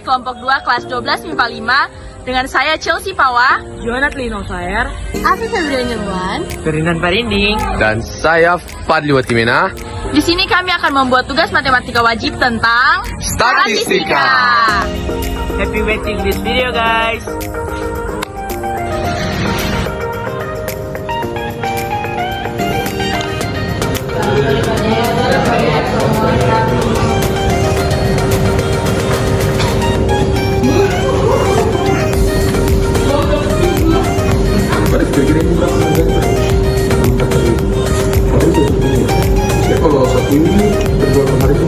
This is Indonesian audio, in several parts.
dari kelompok 2 kelas 12 MIPA 5 dengan saya Chelsea Pawa, Jonat Lino Sayer, Afif Febrian Nurwan. Ferdinand Parinding, Dan saya Fadli Watimena. Di sini kami akan membuat tugas matematika wajib tentang Statistika. happy watching this video guys. Kalau satu ini berapa hari itu?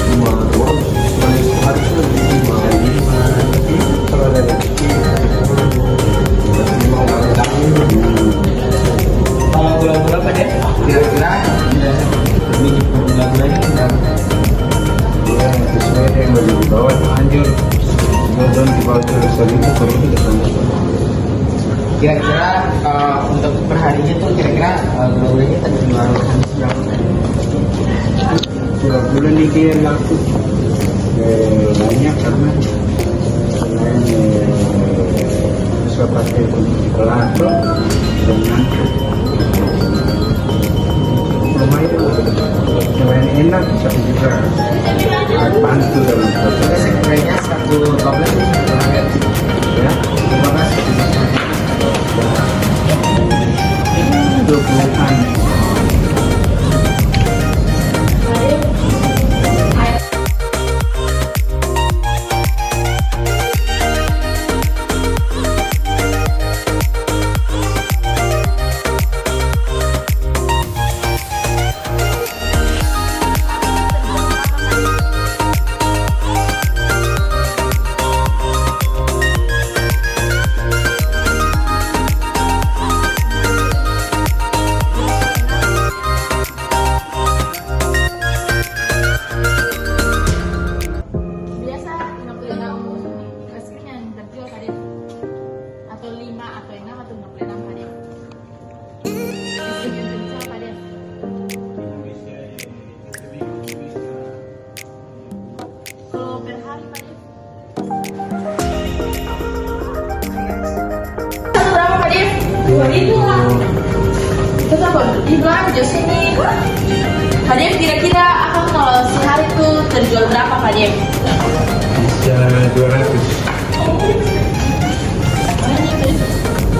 Lima orang, hari itu lima. Kalau ada lima orang. Kalau bulan berapa deh? Kira-kira bulan-bulan ini ya sesuai yang bagi di bawah anjur dan di bawah itu baru kita. Kira-kira untuk perharinya tuh kira-kira bulan-bulannya tadi bulan ini dia laku banyak karena selain sesuatu yang di kelas dengan lumayan enak tapi juga bantu dalam proses sebenarnya satu tablet ya 20-an. biasa 66 es krim yang terjual Kadif, atau 5 atau 6 atau 66 Kadif. Es krim yang terjual Kadif. Kalau per hari Kadif berapa Kadif? 2.000 lah. Terus apa? Di belakang di sini Kadif, kira-kira akan kalau sehari tuh terjual berapa Kadif? Bisa 200.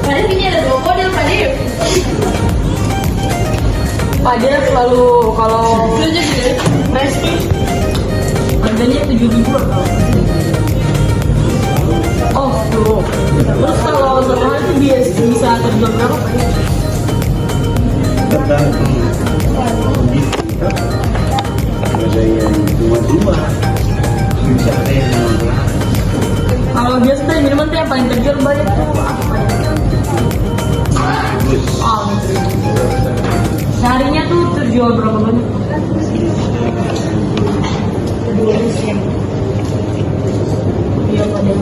Kadif, ini ada 2 model Kadif. Padahal selalu kalau Resti harganya 7.000 atau oh 10. Terus kalau satu hari itu bisa terjual berapa Pak? Tergantung kondisi kita. Ada yang dua bisa ada yang 15. Kalau biasa teh minuman teh yang paling terjual banyak tuh apa Pak? Oh, seharinya tuh terjual berapa banyak? Iya pada.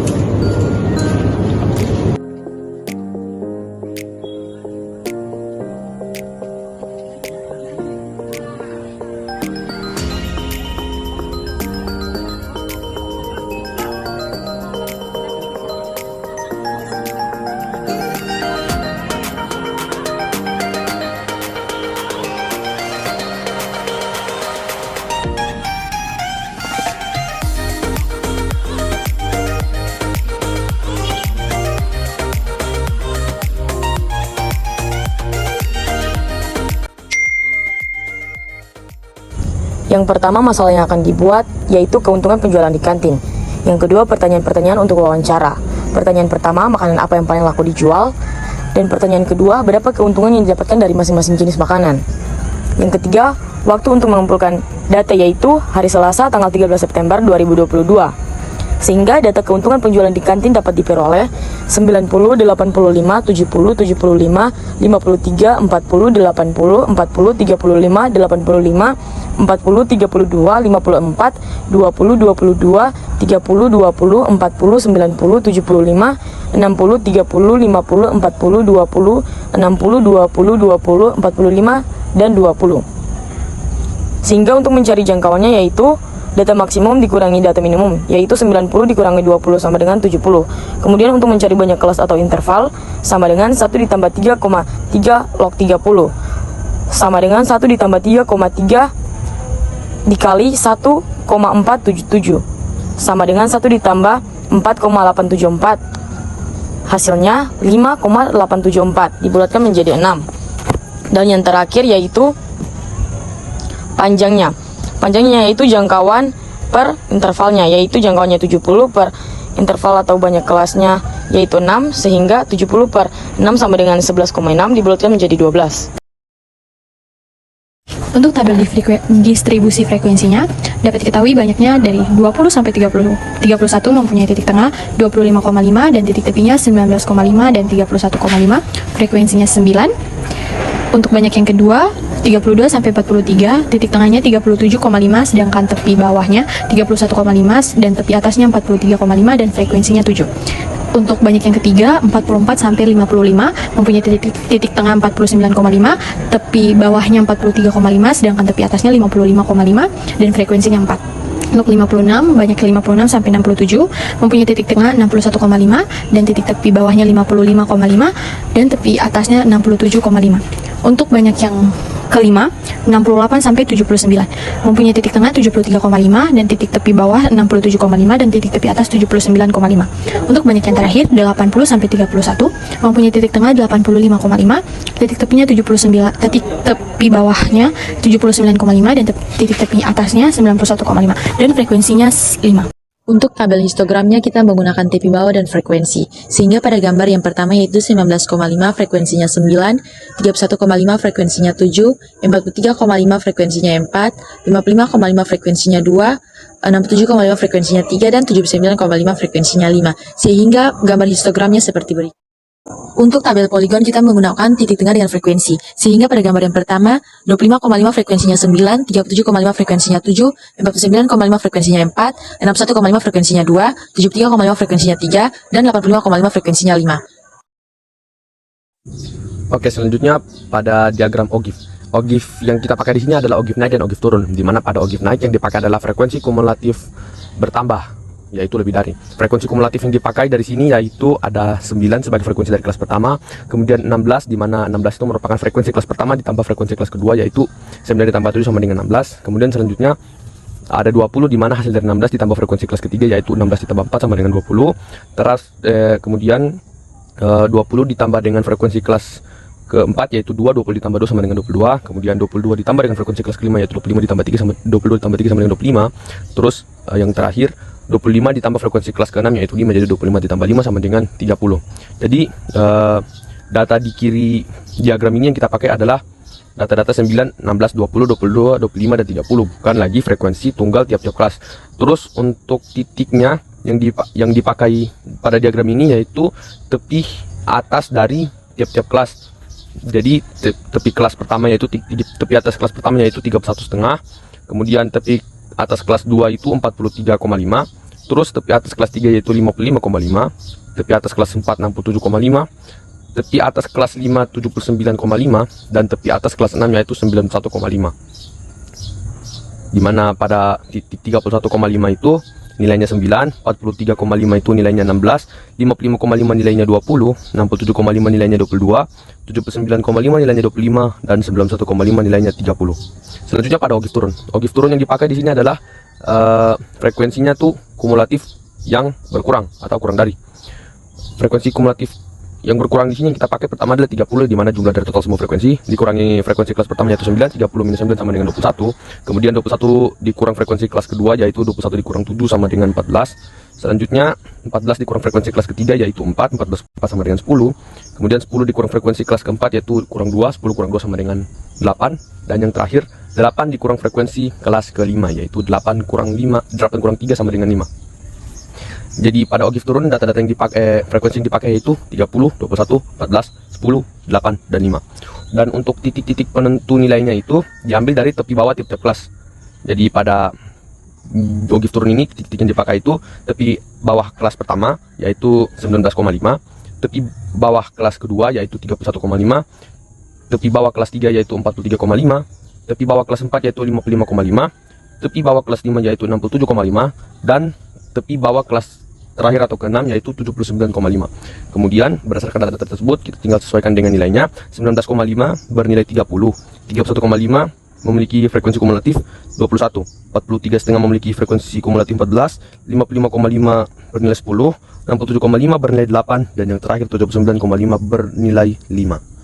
Yang pertama, masalah yang akan dibuat yaitu keuntungan penjualan di kantin. Yang kedua, pertanyaan-pertanyaan untuk wawancara. Pertanyaan pertama, makanan apa yang paling laku dijual? Dan pertanyaan kedua, berapa keuntungan yang didapatkan dari masing-masing jenis makanan? Yang ketiga, waktu untuk mengumpulkan data yaitu hari Selasa tanggal 13 September 2022. Sehingga data keuntungan penjualan di kantin dapat diperoleh 90, 85, 70, 75, 53, 40, 80, 40, 35, 85, 40, 32, 54, 20, 22, 30, 20, 40, 90, 75, 60, 30, 50, 50, 40, 20, 20, 20, 45, dan 20. Sehingga untuk mencari jangkauannya yaitu data maksimum dikurangi data minimum, yaitu 90 dikurangi 20 sama dengan 70. Kemudian untuk mencari banyak kelas atau interval, sama dengan 1 ditambah 3,3 log 30 sama dengan 1 ditambah 3,3 dikali 1,477 sama dengan 1 ditambah 4,874. Hasilnya 5,874 dibulatkan menjadi 6. Dan yang terakhir yaitu panjangnya. Panjangnya yaitu jangkauan per intervalnya, yaitu jangkauannya 70 per interval atau banyak kelasnya yaitu 6, sehingga 70 per 6 sama dengan 11,6 dibulatkan menjadi 12. Untuk tabel distribusi frekuensinya dapat diketahui banyaknya dari 20 sampai 30. 31 mempunyai titik tengah 25,5 dan titik tepinya 19,5 dan 31,5. Frekuensinya 9. Untuk banyak yang kedua 32 sampai 43, titik tengahnya 37,5 sedangkan tepi bawahnya 31,5 dan tepi atasnya 43,5 dan frekuensinya 7. Untuk banyak yang ketiga 44 sampai 55 mempunyai titik tengah 49,5, tepi bawahnya 43,5 sedangkan tepi atasnya 55,5 dan frekuensinya 4. Untuk 56 banyak 56 sampai 67 mempunyai titik tengah 61,5 dan titik tepi bawahnya 55,5 dan tepi atasnya 67,5. Untuk banyak yang kelima 68 sampai 79 mempunyai titik tengah 73,5 dan titik tepi bawah 67,5 dan titik tepi atas 79,5. Untuk banyak yang terakhir 80 sampai 31 mempunyai titik tengah 85,5, titik tepinya 79, titik tepi bawahnya 79,5 dan titik tepi atasnya 91,5 dan frekuensinya 5. Untuk tabel histogramnya kita menggunakan tepi bawah dan frekuensi, sehingga pada gambar yang pertama yaitu 19,5 frekuensinya 9, 31,5 frekuensinya 7, 43,5 frekuensinya 4, 55,5 frekuensinya 2, 67,5 frekuensinya 3, dan 79,5 frekuensinya 5, sehingga gambar histogramnya seperti berikut. Untuk tabel poligon kita menggunakan titik tengah dengan frekuensi, sehingga pada gambar yang pertama 25,5 frekuensinya 9, 37,5 frekuensinya 7, 49,5 frekuensinya 4, 61,5 frekuensinya 2, 73,5 frekuensinya 3, dan 85,5 frekuensinya 5. Oke, selanjutnya pada diagram ogif. Ogif yang kita pakai di sini adalah ogif naik dan ogif turun, di mana pada ogif naik yang dipakai adalah frekuensi kumulatif bertambah, yaitu lebih dari. Frekuensi kumulatif yang dipakai dari sini yaitu ada 9 sebagai frekuensi dari kelas pertama, kemudian 16 di mana 16 itu merupakan frekuensi kelas pertama ditambah frekuensi kelas kedua yaitu 9 ditambah 7 sama dengan 16. Kemudian selanjutnya ada 20 di mana hasil dari 16 ditambah frekuensi kelas ketiga yaitu 16 ditambah 4 sama dengan 20. Terus kemudian 20 ditambah dengan frekuensi kelas keempat yaitu 2, 20 ditambah 2 sama dengan 22. Kemudian 22 ditambah dengan frekuensi kelas kelima yaitu 25 ditambah 3 sama 22 ditambah 3 sama dengan 25. Terus yang terakhir 25 ditambah frekuensi kelas ke-6 yaitu 5, jadi 25 ditambah 5 sama dengan 30. Jadi data di kiri diagram ini yang kita pakai adalah data-data 9, 16, 20, 22, 25, dan 30, bukan lagi frekuensi tunggal tiap-tiap kelas. Terus untuk titiknya yang dipakai pada diagram ini yaitu tepi atas dari tiap-tiap kelas. Jadi tepi kelas pertama yaitu tepi atas kelas pertama yaitu 31,5, kemudian tepi atas kelas 2 itu 43,5, terus tepi atas kelas 3 yaitu 55,5, tepi atas kelas 4 67,5, tepi atas kelas 5 79,5, dan tepi atas kelas 6 yaitu 91,5. Dimana pada titik 31,5 itu nilainya 9, 43,5 itu nilainya 16, 55,5 nilainya 20, 67,5 nilainya 22, 79,5 nilainya 25, dan 91,5 nilainya 30. Selanjutnya pada ogif turun. Ogif turun yang dipakai di sini adalah frekuensinya tuh kumulatif yang berkurang atau kurang dari. Frekuensi kumulatif yang berkurang di sini yang kita pakai pertama adalah 30, di mana jumlah dari total semua frekuensi dikurangi frekuensi kelas pertama yaitu 9, 30 minus 9 sama dengan 21. Kemudian 21 dikurang frekuensi kelas kedua yaitu 21 dikurang 7 sama dengan 14. Selanjutnya 14 dikurang frekuensi kelas ketiga yaitu 4, 14 sama dengan 10. Kemudian 10 dikurang frekuensi kelas keempat yaitu kurang 2, 10 kurang 2 sama dengan 8. Dan yang terakhir 8 dikurang frekuensi kelas kelima yaitu 8 kurang 3 sama dengan 5. Jadi pada ogif turun data-data yang dipakai, frekuensi yang dipakai yaitu 30, 21, 14, 10, 8, dan 5. Dan untuk titik-titik penentu nilainya itu diambil dari tepi bawah tiap-tiap kelas. Jadi pada ogif turun ini titik-titik yang dipakai itu tepi bawah kelas pertama yaitu 19,5, tepi bawah kelas kedua yaitu 31,5, tepi bawah kelas 3 yaitu 43,5, tepi bawah kelas 4 yaitu 55,5, tepi bawah kelas 5 yaitu 67,5, dan tepi bawah kelas terakhir atau ke-6 yaitu 79,5. Kemudian berdasarkan data tersebut kita tinggal sesuaikan dengan nilainya. 19,5 bernilai 30, 31,5 memiliki frekuensi kumulatif 21, 43,5 memiliki frekuensi kumulatif 14, 55,5 bernilai 10, 67,5 bernilai 8, dan yang terakhir 79,5 bernilai 5.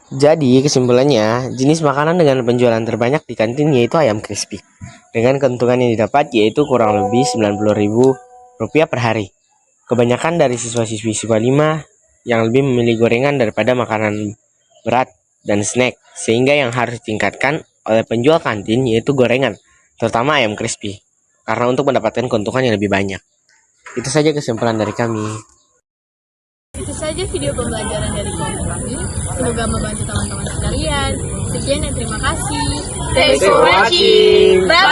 Jadi kesimpulannya, jenis makanan dengan penjualan terbanyak di kantin yaitu ayam crispy. Dengan keuntungan yang didapat yaitu kurang lebih Rp90.000 per hari. Kebanyakan dari siswa-siswi siswa 5 yang lebih memilih gorengan daripada makanan berat dan snack, sehingga yang harus ditingkatkan oleh penjual kantin yaitu gorengan, terutama ayam crispy, karena untuk mendapatkan keuntungan yang lebih banyak. Itu saja kesimpulan dari kami. Itu saja video pembelajaran dari kelompok kami. Semoga membantu teman-teman sekalian. Sekian dan terima kasih. Thanks for watching. Bye.